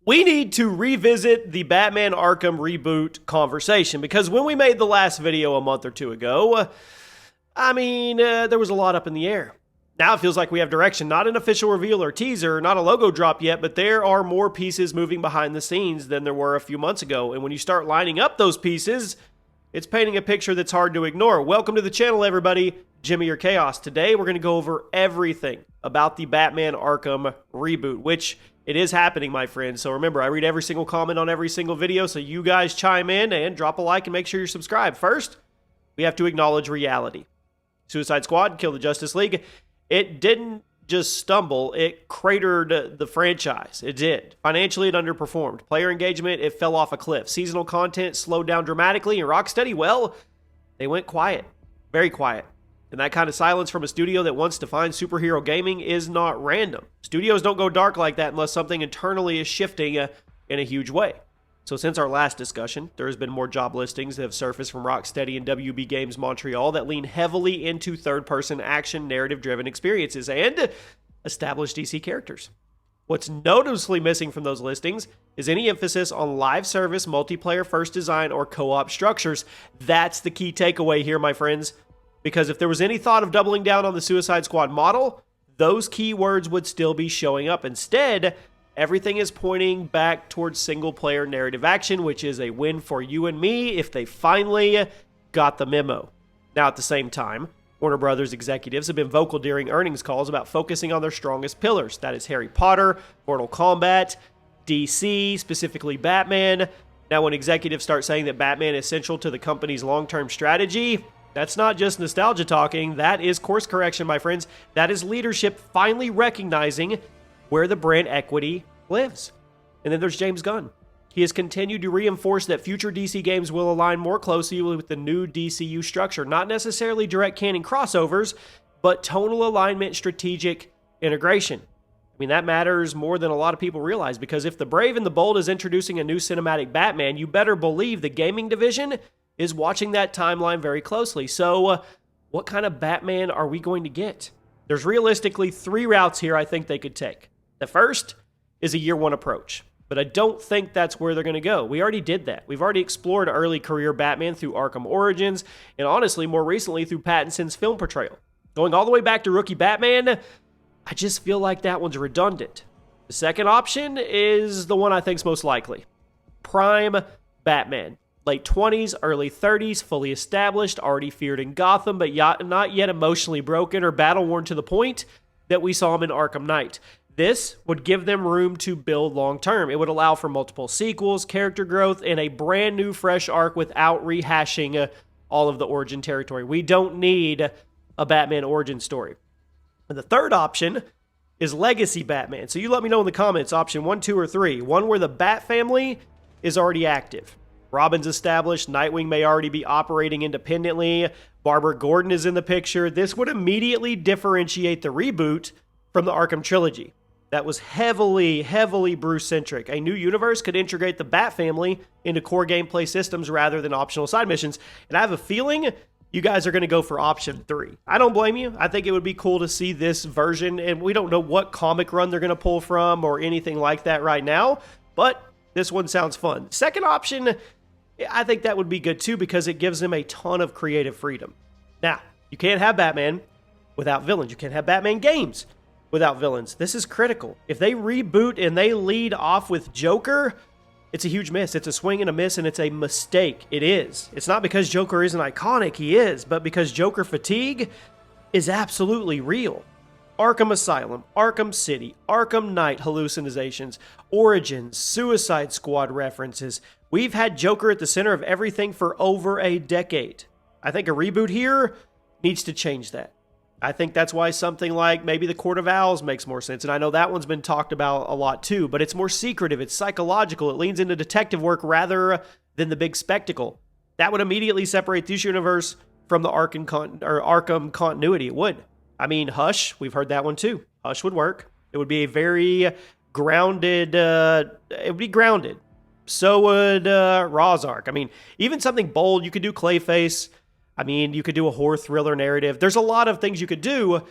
We need to revisit the Batman Arkham reboot conversation because when we made the last video a month or two ago, there was a lot up in the air. Now it feels like we have direction, not an official reveal or teaser, not a logo drop yet, but there are more pieces moving behind the scenes than there were a few months ago. And when you start lining up those pieces, it's painting a picture that's hard to ignore. Welcome to the channel, everybody. Jimmy or Chaos. Today, we're going to go over everything about the Batman Arkham reboot, which it is happening, my friends. So remember, I read every single comment on every single video, so you guys chime in and drop a like and make sure you're subscribed. First, we have to acknowledge reality. Suicide Squad, Kill the Justice League. It didn't just stumble, it cratered the franchise. It did. Financially, it underperformed. Player engagement, it fell off a cliff. Seasonal content slowed down dramatically, and Rocksteady, well, they went quiet. Very quiet. And that kind of silence from a studio that wants to find superhero gaming is not random. Studios don't go dark like that unless something internally is shifting in a huge way. So since our last discussion, there has been more job listings that have surfaced from Rocksteady and WB Games Montreal that lean heavily into third-person action narrative-driven experiences and established DC characters. What's noticeably missing from those listings is any emphasis on live service, multiplayer first design, or co-op structures. That's the key takeaway here, my friends. Because if there was any thought of doubling down on the Suicide Squad model, those keywords would still be showing up. Instead, everything is pointing back towards single-player narrative action, which is a win for you and me if they finally got the memo. Now, at the same time, Warner Brothers executives have been vocal during earnings calls about focusing on their strongest pillars. That is Harry Potter, Mortal Kombat, DC, specifically Batman. Now, when executives start saying that Batman is central to the company's long-term strategy, that's not just nostalgia talking, that is course correction, my friends. That is leadership finally recognizing where the brand equity lives. And then there's James Gunn. He has continued to reinforce that future DC games will align more closely with the new DCU structure. Not necessarily direct canon crossovers, but tonal alignment, strategic integration. That matters more than a lot of people realize, because if the Brave and the Bold is introducing a new cinematic Batman, you better believe the gaming division is watching that timeline very closely. So, what kind of Batman are we going to get? There's realistically three routes here I think they could take. The first is a year one approach, but I don't think that's where they're going to go. We already did that. We've already explored early career Batman through Arkham Origins, and honestly, more recently through Pattinson's film portrayal. Going all the way back to Rookie Batman, I just feel like that one's redundant. The second option is the one I think's most likely. Prime Batman. Late 20s, early 30s, fully established, already feared in Gotham, but not yet emotionally broken or battle-worn to the point that we saw him in Arkham Knight. This would give them room to build long-term. It would allow for multiple sequels, character growth, and a brand new fresh arc without rehashing all of the origin territory. We don't need a Batman origin story. And the third option is Legacy Batman. So you let me know in the comments, option 1, 2, or 3. One where the Bat family is already active. Robin's established, Nightwing may already be operating independently, Barbara Gordon is in the picture. This would immediately differentiate the reboot from the Arkham trilogy. That was heavily Bruce-centric. A new universe could integrate the Bat family into core gameplay systems rather than optional side missions. And I have a feeling you guys are going to go for option 3. I don't blame you. I think it would be cool to see this version, and we don't know what comic run they're going to pull from or anything like that right now, but this one sounds fun. Second option, I think that would be good too, because it gives them a ton of creative freedom. Now, you can't have Batman without villains. You can't have Batman games without villains. This is critical. If they reboot and they lead off with Joker, it's a huge miss. It's a swing and a miss, and it's a mistake. It is. It's not because Joker isn't iconic, he is, but because Joker fatigue is absolutely real. Arkham Asylum, Arkham City, Arkham Knight hallucinations, Origins, Suicide Squad references. We've had Joker at the center of everything for over a decade. I think a reboot here needs to change that. I think that's why something like maybe the Court of Owls makes more sense. And I know that one's been talked about a lot too, but it's more secretive, it's psychological, it leans into detective work rather than the big spectacle. That would immediately separate this universe from the Arkham continuity. It would. Hush, we've heard that one too. Hush would work. It would be a very grounded, So would Raw's arc. Even something bold, you could do Clayface. You could do a horror thriller narrative. There's a lot of things you could do,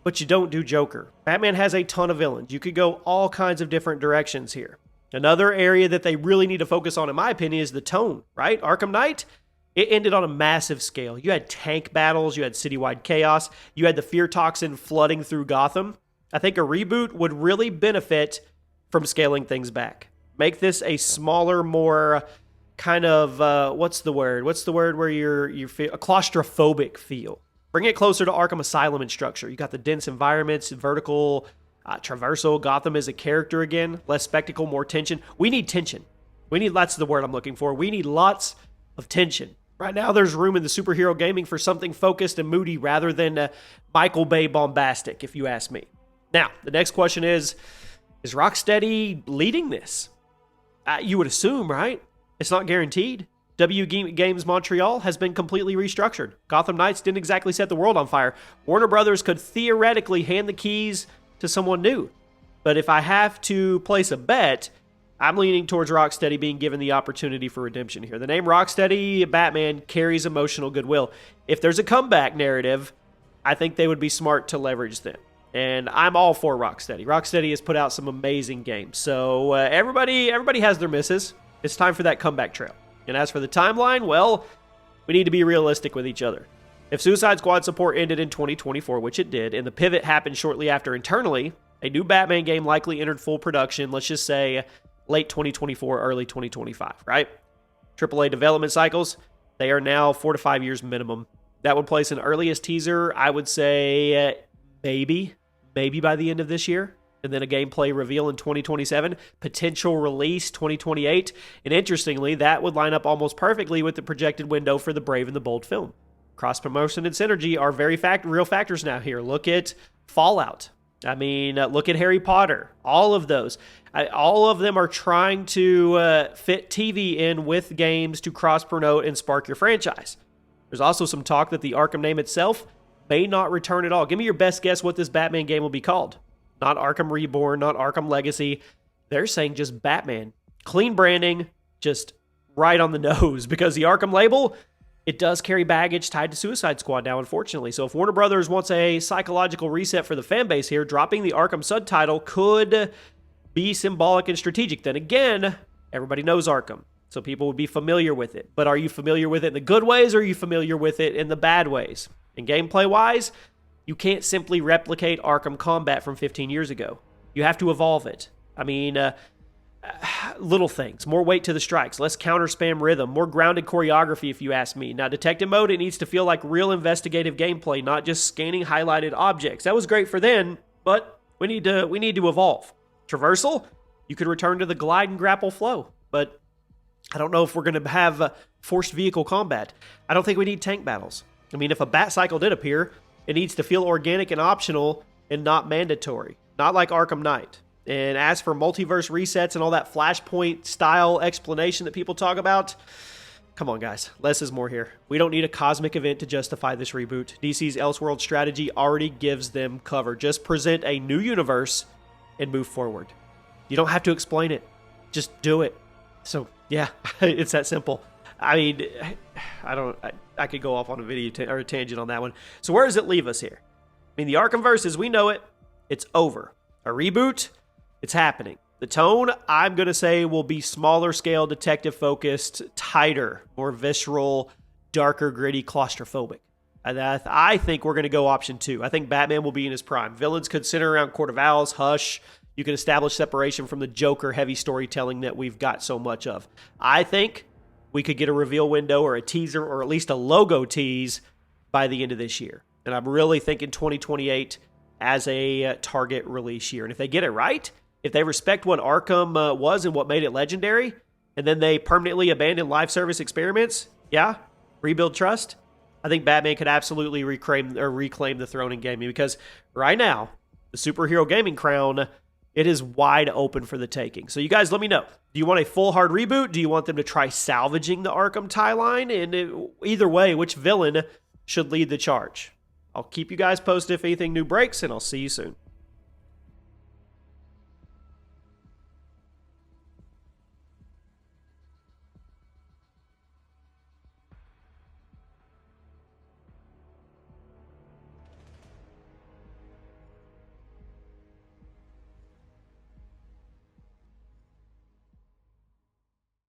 but you don't do Joker. Batman has a ton of villains. You could go all kinds of different directions here. Another area that they really need to focus on, in my opinion, is the tone, right? Arkham Knight, it ended on a massive scale. You had tank battles, you had citywide chaos, you had the fear toxin flooding through Gotham. I think a reboot would really benefit from scaling things back. Make this a smaller, more kind of, what's the word where you feel a claustrophobic feel. Bring it closer to Arkham Asylum in structure. You got the dense environments, vertical traversal. Gotham is a character again. Less spectacle, more tension. We need tension. That's the word I'm looking for. We need lots of tension. Right now, there's room in the superhero gaming for something focused and moody rather than Michael Bay bombastic, if you ask me. Now, the next question is Rocksteady leading this? You would assume, right? It's not guaranteed. W Games Montreal has been completely restructured. Gotham Knights didn't exactly set the world on fire. Warner Brothers could theoretically hand the keys to someone new. But if I have to place a bet, I'm leaning towards Rocksteady being given the opportunity for redemption here. The name Rocksteady Batman carries emotional goodwill. If there's a comeback narrative, I think they would be smart to leverage them. And I'm all for Rocksteady. Rocksteady has put out some amazing games. So everybody has their misses. It's time for that comeback trail. And as for the timeline, well, we need to be realistic with each other. If Suicide Squad support ended in 2024, which it did, and the pivot happened shortly after internally, a new Batman game likely entered full production, let's just say late 2024, early 2025, right? AAA development cycles, they are now 4 to 5 years minimum. That would place an earliest teaser, I would say maybe by the end of this year. And then a gameplay reveal in 2027, potential release 2028. And interestingly, that would line up almost perfectly with the projected window for the Brave and the Bold film. Cross-promotion and synergy are very real factors now here. Look at Fallout. I mean, look at Harry Potter. All of those. All of them are trying to fit TV in with games to cross-promote and spark your franchise. There's also some talk that the Arkham name itself may not return at all. Give me your best guess what this Batman game will be called. Not Arkham Reborn, not Arkham Legacy. They're saying just Batman. Clean branding, just right on the nose. Because the Arkham label, it does carry baggage tied to Suicide Squad now, unfortunately. So if Warner Brothers wants a psychological reset for the fan base here, dropping the Arkham subtitle could be symbolic and strategic. Then again, everybody knows Arkham, so people would be familiar with it. But are you familiar with it in the good ways, or are you familiar with it in the bad ways? And gameplay-wise, you can't simply replicate Arkham combat from 15 years ago. You have to evolve it. I mean, little things. More weight to the strikes. Less counter-spam rhythm. More grounded choreography, if you ask me. Now, detective mode, it needs to feel like real investigative gameplay, not just scanning highlighted objects. That was great for then, but we need to evolve. Traversal, you could return to the glide and grapple flow, but I don't know if we're going to have forced vehicle combat. I don't think we need tank battles. I mean, if a bat cycle did appear, it needs to feel organic and optional and not mandatory. Not like Arkham Knight. And as for multiverse resets and all that Flashpoint style explanation that people talk about, come on guys, less is more here. We don't need a cosmic event to justify this reboot. DC's Elseworld strategy already gives them cover. Just present a new universe and move forward. You don't have to explain it. Just do it. So yeah, it's that simple. I mean, I could go off on a video or a tangent on that one. So where does it leave us here? I mean, the Arkhamverse as we know it, it's over. A reboot, it's happening. The tone, I'm going to say, will be smaller scale, detective focused, tighter, more visceral, darker, gritty, claustrophobic. And I think we're going to go option 2. I think Batman will be in his prime. Villains could center around Court of Owls, Hush. You can establish separation from the Joker heavy storytelling that we've got so much of. I think we could get a reveal window or a teaser or at least a logo tease by the end of this year. And I'm really thinking 2028 as a target release year. And if they get it right, if they respect what Arkham was and what made it legendary, and then they permanently abandon live service experiments, yeah, rebuild trust, I think Batman could absolutely reclaim the throne in gaming. Because right now, the superhero gaming crown, it is wide open for the taking. So you guys let me know. Do you want a full hard reboot? Do you want them to try salvaging the Arkham tie line? And either way, which villain should lead the charge? I'll keep you guys posted if anything new breaks, and I'll see you soon.